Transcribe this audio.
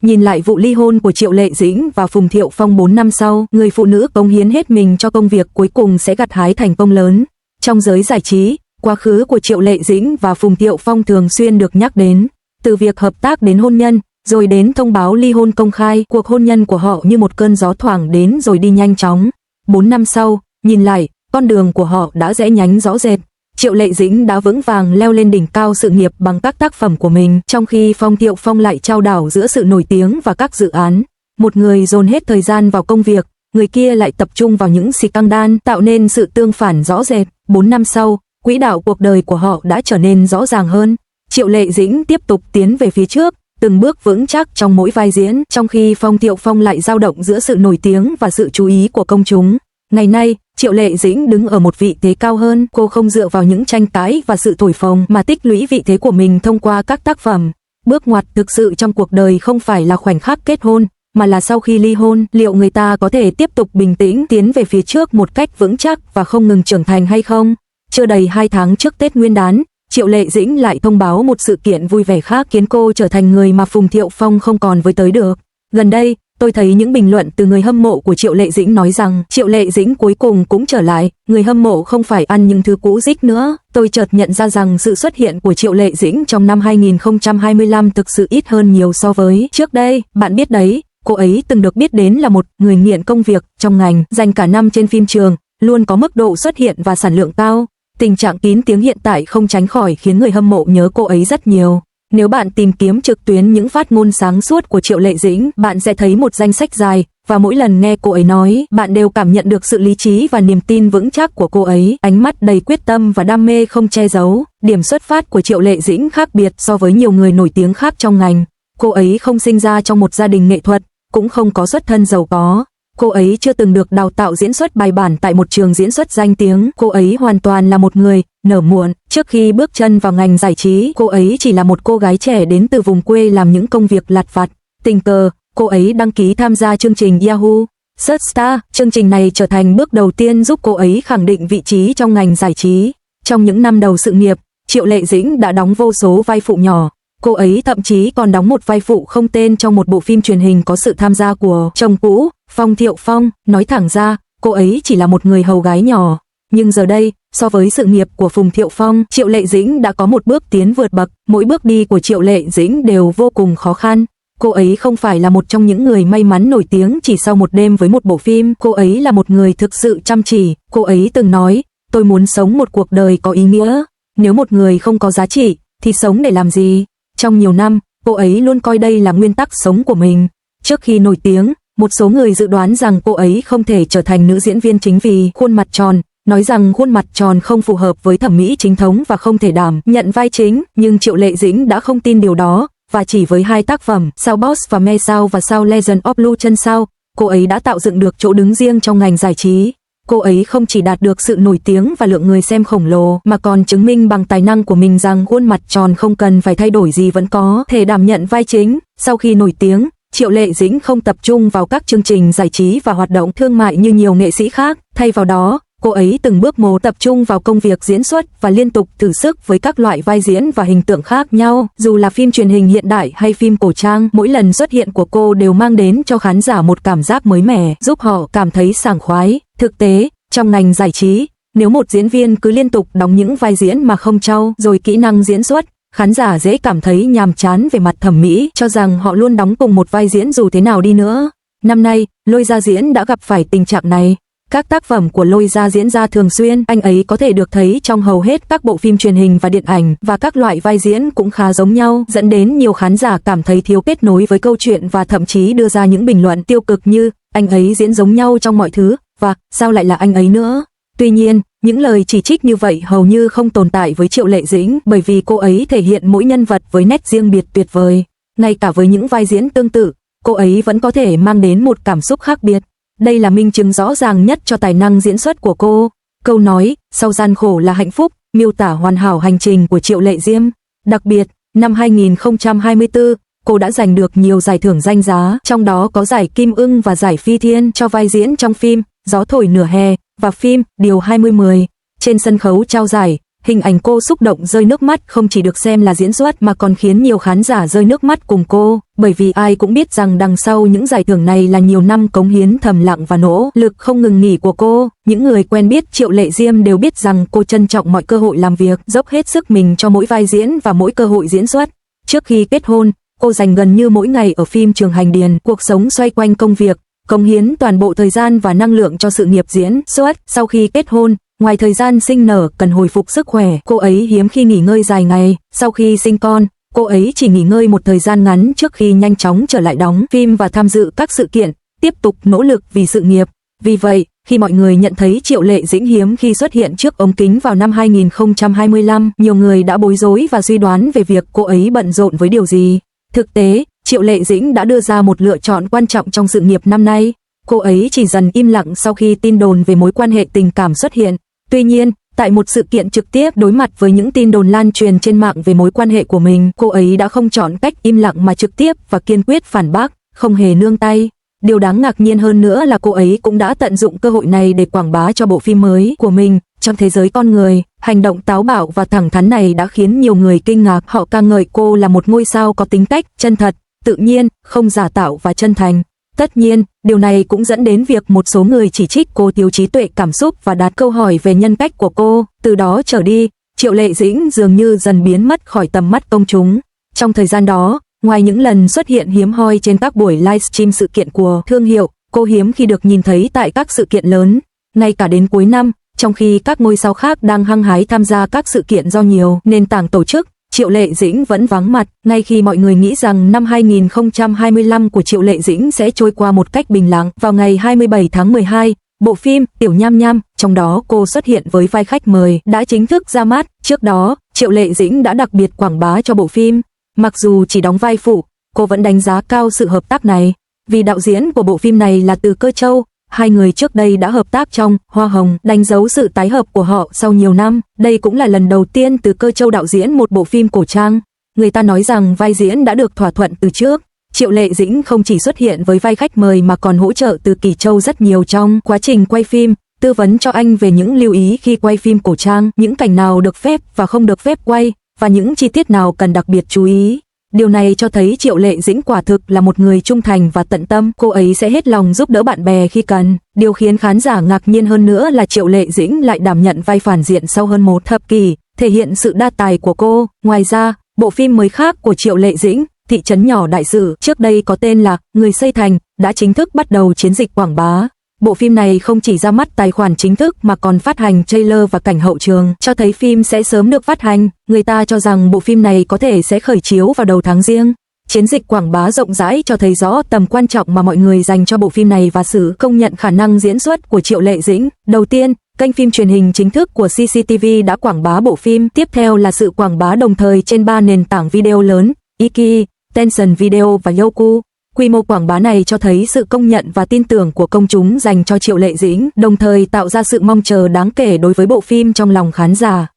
Nhìn lại vụ ly hôn của Triệu Lệ Dĩnh và Phùng Thiệu Phong 4 năm sau, người phụ nữ cống hiến hết mình cho công việc cuối cùng sẽ gặt hái thành công lớn. Trong giới giải trí, quá khứ của Triệu Lệ Dĩnh và Phùng Thiệu Phong thường xuyên được nhắc đến, từ việc hợp tác đến hôn nhân, rồi đến thông báo ly hôn công khai. Cuộc hôn nhân của họ như một cơn gió thoảng đến rồi đi nhanh chóng. 4 năm sau, nhìn lại, con đường của họ đã rẽ nhánh rõ rệt. Triệu Lệ Dĩnh đã vững vàng leo lên đỉnh cao sự nghiệp bằng các tác phẩm của mình, trong khi Phùng Thiệu Phong lại trao đảo giữa sự nổi tiếng và các dự án. Một người dồn hết thời gian vào công việc, người kia lại tập trung vào những scandal, tạo nên sự tương phản rõ rệt. 4 năm sau, quỹ đạo cuộc đời của họ đã trở nên rõ ràng hơn. Triệu Lệ Dĩnh tiếp tục tiến về phía trước, từng bước vững chắc trong mỗi vai diễn, trong khi Phùng Thiệu Phong lại dao động giữa sự nổi tiếng và sự chú ý của công chúng. Ngày nay, Triệu Lệ Dĩnh đứng ở một vị thế cao hơn, cô không dựa vào những tranh cãi và sự thổi phồng mà tích lũy vị thế của mình thông qua các tác phẩm. Bước ngoặt thực sự trong cuộc đời không phải là khoảnh khắc kết hôn, mà là sau khi ly hôn, liệu người ta có thể tiếp tục bình tĩnh tiến về phía trước một cách vững chắc và không ngừng trưởng thành hay không? Chưa đầy 2 tháng trước Tết Nguyên đán, Triệu Lệ Dĩnh lại thông báo một sự kiện vui vẻ khác khiến cô trở thành người mà Phùng Thiệu Phong không còn với tới được. Gần đây, tôi thấy những bình luận từ người hâm mộ của Triệu Lệ Dĩnh nói rằng Triệu Lệ Dĩnh cuối cùng cũng trở lại, người hâm mộ không phải ăn những thứ cũ rích nữa. Tôi chợt nhận ra rằng sự xuất hiện của Triệu Lệ Dĩnh trong năm 2025 thực sự ít hơn nhiều so với trước đây. Bạn biết đấy, cô ấy từng được biết đến là một người nghiện công việc trong ngành, dành cả năm trên phim trường, luôn có mức độ xuất hiện và sản lượng cao. Tình trạng kín tiếng hiện tại không tránh khỏi khiến người hâm mộ nhớ cô ấy rất nhiều. Nếu bạn tìm kiếm trực tuyến những phát ngôn sáng suốt của Triệu Lệ Dĩnh, bạn sẽ thấy một danh sách dài, và mỗi lần nghe cô ấy nói, bạn đều cảm nhận được sự lý trí và niềm tin vững chắc của cô ấy, ánh mắt đầy quyết tâm và đam mê không che giấu. Điểm xuất phát của Triệu Lệ Dĩnh khác biệt so với nhiều người nổi tiếng khác trong ngành. Cô ấy không sinh ra trong một gia đình nghệ thuật, cũng không có xuất thân giàu có. Cô ấy chưa từng được đào tạo diễn xuất bài bản tại một trường diễn xuất danh tiếng. Cô ấy hoàn toàn là một người nở muộn. Trước khi bước chân vào ngành giải trí, cô ấy chỉ là một cô gái trẻ đến từ vùng quê làm những công việc lặt vặt. Tình cờ, cô ấy đăng ký tham gia chương trình Yahoo Search Star. Chương trình này trở thành bước đầu tiên giúp cô ấy khẳng định vị trí trong ngành giải trí. Trong những năm đầu sự nghiệp, Triệu Lệ Dĩnh đã đóng vô số vai phụ nhỏ. Cô ấy thậm chí còn đóng một vai phụ không tên trong một bộ phim truyền hình có sự tham gia của chồng cũ, Phùng Thiệu Phong. Nói thẳng ra, cô ấy chỉ là một người hầu gái nhỏ. Nhưng giờ đây, so với sự nghiệp của Phùng Thiệu Phong, Triệu Lệ Dĩnh đã có một bước tiến vượt bậc. Mỗi bước đi của Triệu Lệ Dĩnh đều vô cùng khó khăn. Cô ấy không phải là một trong những người may mắn nổi tiếng chỉ sau một đêm với một bộ phim. Cô ấy là một người thực sự chăm chỉ. Cô ấy từng nói, tôi muốn sống một cuộc đời có ý nghĩa. Nếu một người không có giá trị, thì sống để làm gì? Trong nhiều năm, cô ấy luôn coi đây là nguyên tắc sống của mình. Trước khi nổi tiếng, một số người dự đoán rằng cô ấy không thể trở thành nữ diễn viên chính vì khuôn mặt tròn, nói rằng khuôn mặt tròn không phù hợp với thẩm mỹ chính thống và không thể đảm nhận vai chính, nhưng Triệu Lệ Dĩnh đã không tin điều đó, và chỉ với 2 tác phẩm, Sao Boss và Me Sao và Sao Legend of Blue Chân Sao, cô ấy đã tạo dựng được chỗ đứng riêng trong ngành giải trí. Cô ấy không chỉ đạt được sự nổi tiếng và lượng người xem khổng lồ, mà còn chứng minh bằng tài năng của mình rằng khuôn mặt tròn không cần phải thay đổi gì vẫn có thể đảm nhận vai chính. Sau khi nổi tiếng, Triệu Lệ Dĩnh không tập trung vào các chương trình giải trí và hoạt động thương mại như nhiều nghệ sĩ khác. Thay vào đó, cô ấy từng bước một tập trung vào công việc diễn xuất và liên tục thử sức với các loại vai diễn và hình tượng khác nhau. Dù là phim truyền hình hiện đại hay phim cổ trang, mỗi lần xuất hiện của cô đều mang đến cho khán giả một cảm giác mới mẻ, giúp họ cảm thấy sảng khoái. Thực tế, trong ngành giải trí, nếu một diễn viên cứ liên tục đóng những vai diễn mà không trau dồi kỹ năng diễn xuất, khán giả dễ cảm thấy nhàm chán về mặt thẩm mỹ, cho rằng họ luôn đóng cùng một vai diễn dù thế nào đi nữa. Năm nay, Lôi Gia Diễn đã gặp phải tình trạng này. Các tác phẩm của Lôi Gia diễn ra thường xuyên, anh ấy có thể được thấy trong hầu hết các bộ phim truyền hình và điện ảnh, và các loại vai diễn cũng khá giống nhau, dẫn đến nhiều khán giả cảm thấy thiếu kết nối với câu chuyện và thậm chí đưa ra những bình luận tiêu cực như anh ấy diễn giống nhau trong mọi thứ, và sao lại là anh ấy nữa. Tuy nhiên, những lời chỉ trích như vậy hầu như không tồn tại với Triệu Lệ Dĩnh, bởi vì cô ấy thể hiện mỗi nhân vật với nét riêng biệt tuyệt vời. Ngay cả với những vai diễn tương tự, cô ấy vẫn có thể mang đến một cảm xúc khác biệt. Đây là minh chứng rõ ràng nhất cho tài năng diễn xuất của cô. Câu nói, sau gian khổ là hạnh phúc, miêu tả hoàn hảo hành trình của Triệu Lệ Diêm. Đặc biệt, năm 2024, cô đã giành được nhiều giải thưởng danh giá, trong đó có giải Kim Ưng và giải Phi Thiên cho vai diễn trong phim Gió Thổi Nửa Hè và phim Điều 2010. Trên sân khấu trao giải, Hình ảnh cô xúc động rơi nước mắt không chỉ được xem là diễn xuất mà còn khiến nhiều khán giả rơi nước mắt cùng cô, bởi vì ai cũng biết rằng đằng sau những giải thưởng này là nhiều năm cống hiến thầm lặng và nỗ lực không ngừng nghỉ của cô. Những người quen biết Triệu Lệ Diêm đều biết rằng cô trân trọng mọi cơ hội làm việc, dốc hết sức mình cho mỗi vai diễn và mỗi cơ hội diễn xuất. Trước khi kết hôn, cô dành gần như mỗi ngày ở phim Trường Hành Điền, cuộc sống xoay quanh công việc, cống hiến toàn bộ thời gian và năng lượng cho sự nghiệp diễn xuất. Sau khi kết hôn, ngoài thời gian sinh nở cần hồi phục sức khỏe, cô ấy hiếm khi nghỉ ngơi dài ngày. Sau khi sinh con, cô ấy chỉ nghỉ ngơi một thời gian ngắn trước khi nhanh chóng trở lại đóng phim và tham dự các sự kiện, tiếp tục nỗ lực vì sự nghiệp. Vì vậy, khi mọi người nhận thấy Triệu Lệ Dĩnh hiếm khi xuất hiện trước ống kính vào năm 2025, nhiều người đã bối rối và suy đoán về việc cô ấy bận rộn với điều gì. Thực tế, Triệu Lệ Dĩnh đã đưa ra một lựa chọn quan trọng trong sự nghiệp năm nay. Cô ấy chỉ dần im lặng sau khi tin đồn về mối quan hệ tình cảm xuất hiện. Tuy nhiên, tại một sự kiện trực tiếp đối mặt với những tin đồn lan truyền trên mạng về mối quan hệ của mình, cô ấy đã không chọn cách im lặng mà trực tiếp và kiên quyết phản bác, không hề nương tay. Điều đáng ngạc nhiên hơn nữa là cô ấy cũng đã tận dụng cơ hội này để quảng bá cho bộ phim mới của mình. Trong thế giới con người, hành động táo bạo và thẳng thắn này đã khiến nhiều người kinh ngạc. Họ ca ngợi cô là một ngôi sao có tính cách chân thật, tự nhiên, không giả tạo và chân thành. Tất nhiên, điều này cũng dẫn đến việc một số người chỉ trích cô thiếu trí tuệ cảm xúc và đặt câu hỏi về nhân cách của cô. Từ đó trở đi, Triệu Lệ Dĩnh dường như dần biến mất khỏi tầm mắt công chúng. Trong thời gian đó, ngoài những lần xuất hiện hiếm hoi trên các buổi livestream sự kiện của thương hiệu, cô hiếm khi được nhìn thấy tại các sự kiện lớn. Ngay cả đến cuối năm, trong khi các ngôi sao khác đang hăng hái tham gia các sự kiện do nhiều nền tảng tổ chức, Triệu Lệ Dĩnh vẫn vắng mặt. Ngay khi mọi người nghĩ rằng năm 2025 của Triệu Lệ Dĩnh sẽ trôi qua một cách bình lặng, vào ngày 27 tháng 12, bộ phim Tiểu Nham Nham, trong đó cô xuất hiện với vai khách mời, đã chính thức ra mắt. Trước đó, Triệu Lệ Dĩnh đã đặc biệt quảng bá cho bộ phim. Mặc dù chỉ đóng vai phụ, cô vẫn đánh giá cao sự hợp tác này, vì đạo diễn của bộ phim này là Từ Cơ Châu. Hai người trước đây đã hợp tác trong Hoa Hồng, đánh dấu sự tái hợp của họ sau nhiều năm. Đây cũng là lần đầu tiên Từ Cơ Châu đạo diễn một bộ phim cổ trang. Người ta nói rằng vai diễn đã được thỏa thuận từ trước. Triệu Lệ Dĩnh không chỉ xuất hiện với vai khách mời mà còn hỗ trợ Từ Kỳ Châu rất nhiều trong quá trình quay phim, tư vấn cho anh về những lưu ý khi quay phim cổ trang, những cảnh nào được phép và không được phép quay, và những chi tiết nào cần đặc biệt chú ý. Điều này cho thấy Triệu Lệ Dĩnh quả thực là một người trung thành và tận tâm, cô ấy sẽ hết lòng giúp đỡ bạn bè khi cần. Điều khiến khán giả ngạc nhiên hơn nữa là Triệu Lệ Dĩnh lại đảm nhận vai phản diện sau hơn một thập kỷ, thể hiện sự đa tài của cô. Ngoài ra, bộ phim mới khác của Triệu Lệ Dĩnh, Thị trấn nhỏ đại sự, trước đây có tên là Người xây thành, đã chính thức bắt đầu chiến dịch quảng bá. Bộ phim này không chỉ ra mắt tài khoản chính thức mà còn phát hành trailer và cảnh hậu trường, cho thấy phim sẽ sớm được phát hành. Người ta cho rằng bộ phim này có thể sẽ khởi chiếu vào đầu tháng Giêng. Chiến dịch quảng bá rộng rãi cho thấy rõ tầm quan trọng mà mọi người dành cho bộ phim này và sự công nhận khả năng diễn xuất của Triệu Lệ Dĩnh. Đầu tiên, kênh phim truyền hình chính thức của CCTV đã quảng bá bộ phim. Tiếp theo là sự quảng bá đồng thời trên 3 nền tảng video lớn, Iki, Tencent Video và Youku. Quy mô quảng bá này cho thấy sự công nhận và tin tưởng của công chúng dành cho Triệu Lệ Dĩnh, đồng thời tạo ra sự mong chờ đáng kể đối với bộ phim trong lòng khán giả.